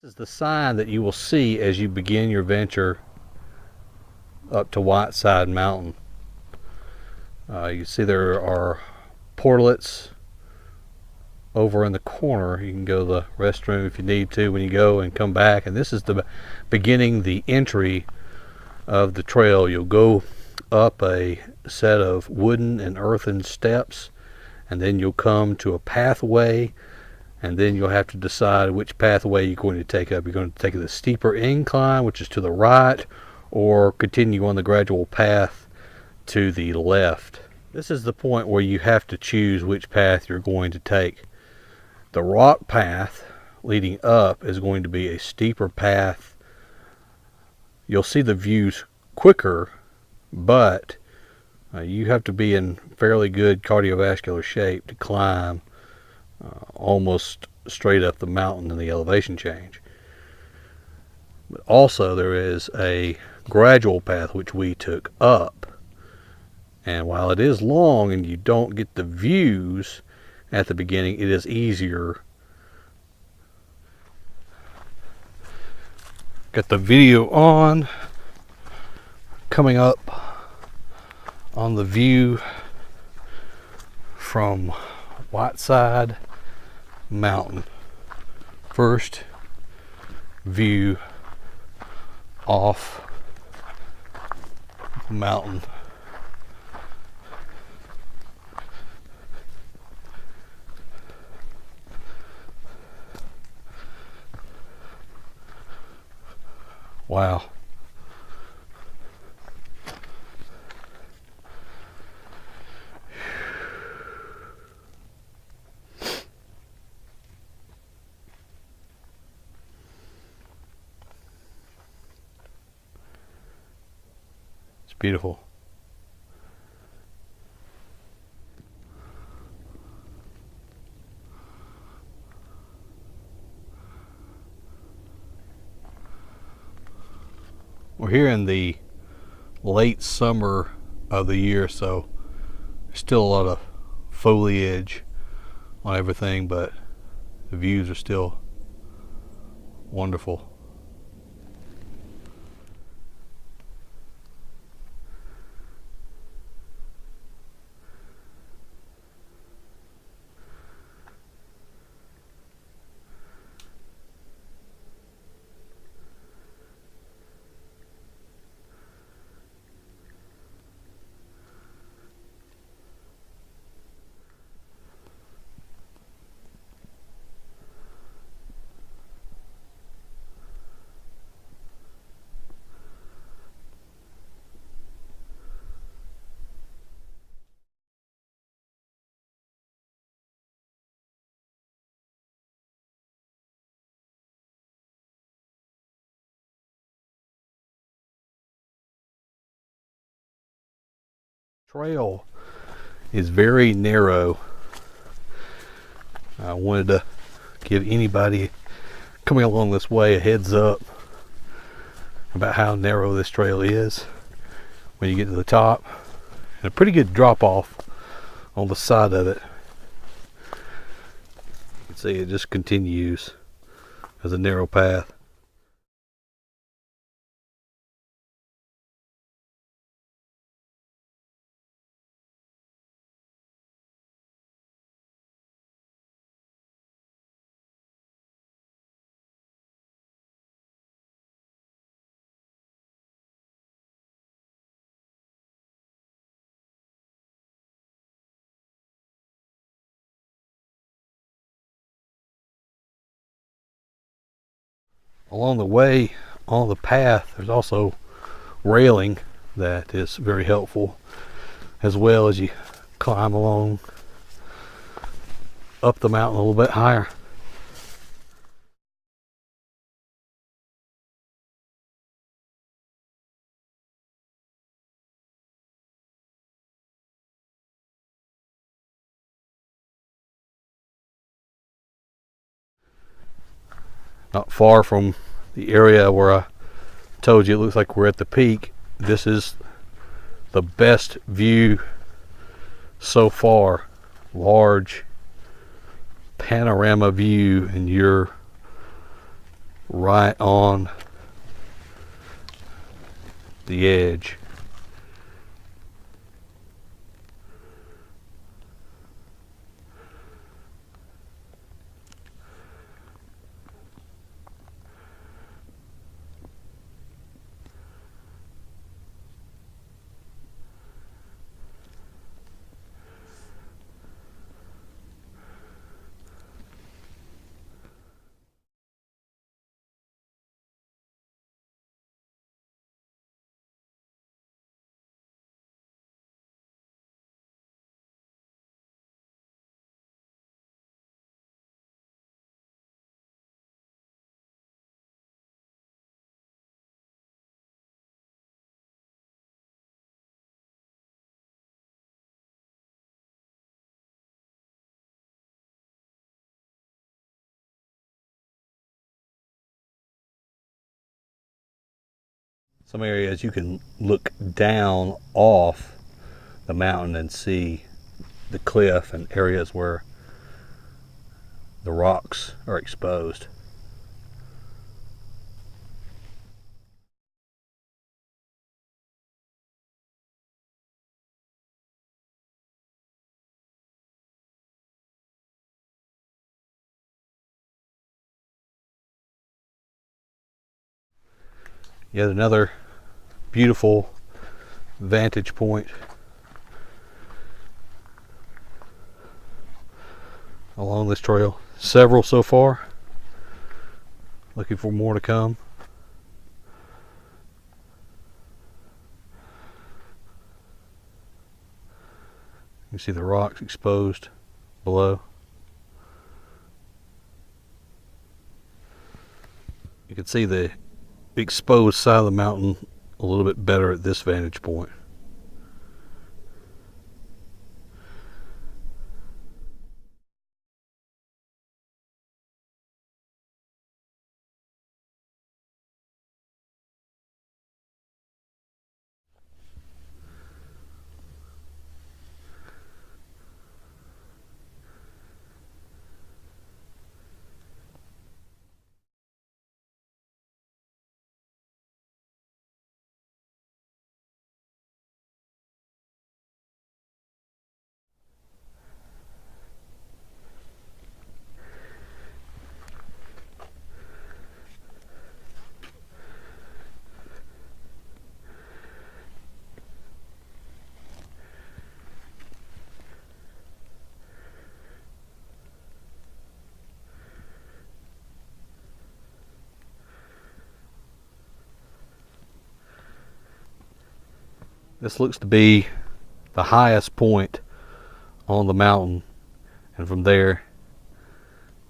This is the sign that you will see as you begin your venture up to Whiteside Mountain. You see there are portlets over in the corner. You can go to the restroom if you need to when you go and come back. And this is the beginning, the entry of the trail. You'll go up a set of wooden and earthen steps, and then you'll come to a pathway, and then you'll have to decide which pathway you're going to take up. You're going to take the steeper incline, which is to the right, or continue on the gradual path to the left. This is the point where you have to choose which path you're going to take. The rock path leading up is going to be a steeper path. You'll see the views quicker, but you have to be in fairly good cardiovascular shape to climb almost straight up the mountain in the elevation change. But also there is a gradual path which we took up, and while it is long and you don't get the views at the beginning, it is easier. Got the video on, coming up on the view from Whiteside Mountain. First view off the mountain. Wow. It's beautiful. We're here in the late summer of the year, so there's still a lot of foliage on everything, but the views are still wonderful. Trail is very narrow. I wanted to give anybody coming along this way a heads up about how narrow this trail is when you get to the top, and a pretty good drop off on the side of it. You can see it just continues as a narrow path. Along the way, on the path, there's also railing that is very helpful, as well as you climb along up the mountain a little bit higher. Not far from the area where I told you it looks like we're at the peak, this is the best view so far. Large panorama view, and you're right on the edge. Some areas you can look down off the mountain and see the cliff and areas where the rocks are exposed. Yet another beautiful vantage point along this trail. Several so far. Looking for more to come. You can see the rocks exposed below. You can see the exposed side of the mountain a little bit better at this vantage point. This looks to be the highest point on the mountain, and from there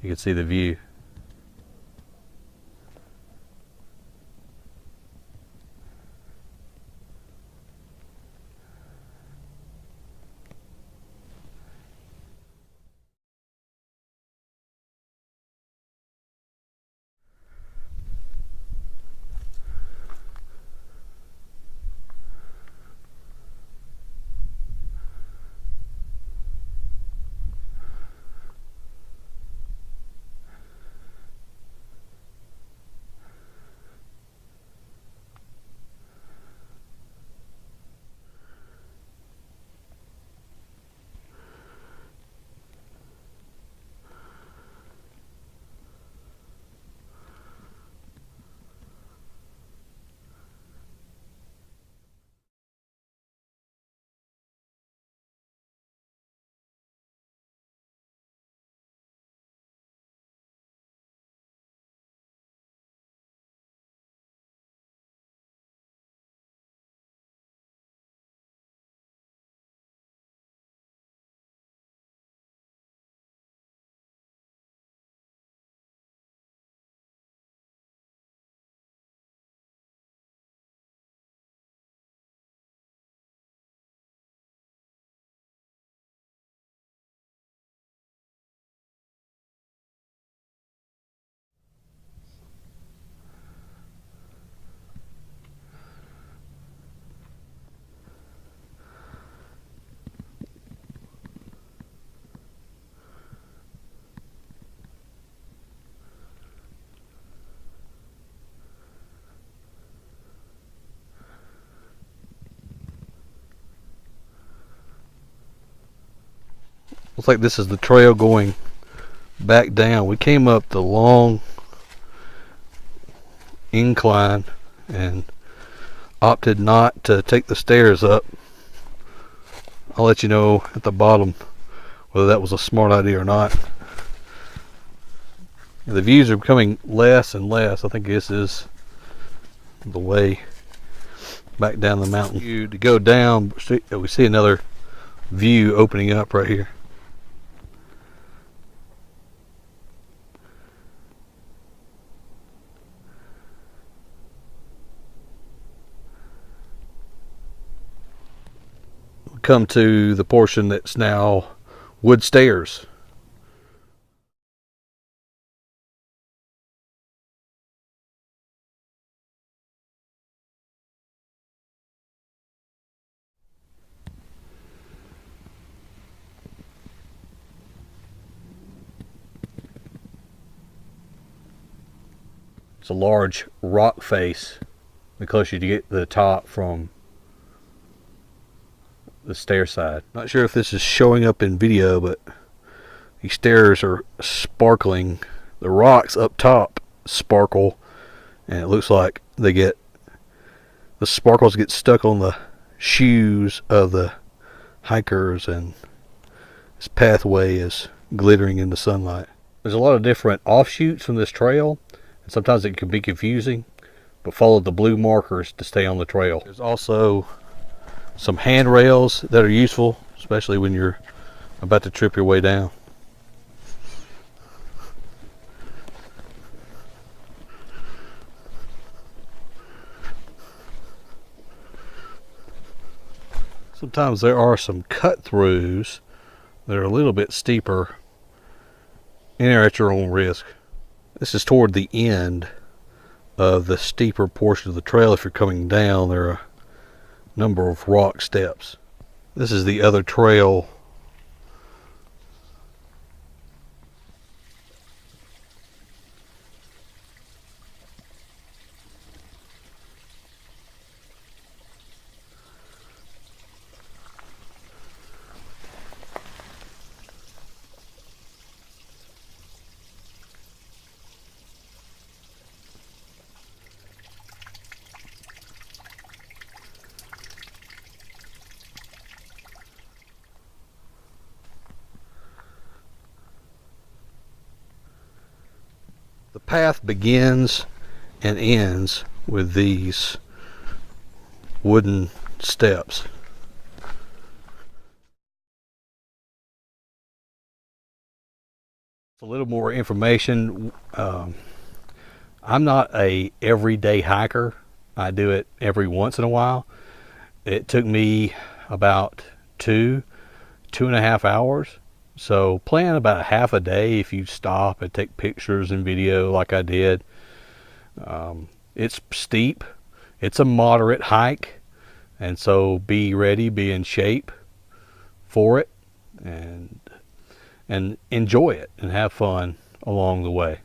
you can see the view. Looks like this is the trail going back down. We came up the long incline and opted not to take the stairs up. I'll let you know at the bottom whether that was a smart idea or not. The views are becoming less and less. I think this is the way back down the mountain. To go down, we see another view opening up right here. We come to the portion that's now wood stairs. It's a large rock face the closer you get to the top from the stair side. Not sure if this is showing up in video, but these stairs are sparkling. The rocks up top sparkle, and it looks like the sparkles get stuck on the shoes of the hikers, and this pathway is glittering in the sunlight. There's a lot of different offshoots from this trail, and sometimes it can be confusing, but follow the blue markers to stay on the trail. There's also some handrails that are useful, especially when you're about to trip your way down. Sometimes there are some cut-throughs that are a little bit steeper. Enter at your own risk. This is toward the end of the steeper portion of the trail. If you're coming down, there are a number of rock steps. This is the other trail. The path begins and ends with these wooden steps. A little more information. I'm not a everyday hiker. I do it every once in a while. It took me about 2.5 hours. So plan about a half a day if you stop and take pictures and video like I did. It's steep. It's a moderate hike, and so be ready, be in shape for it, and enjoy it and have fun along the way.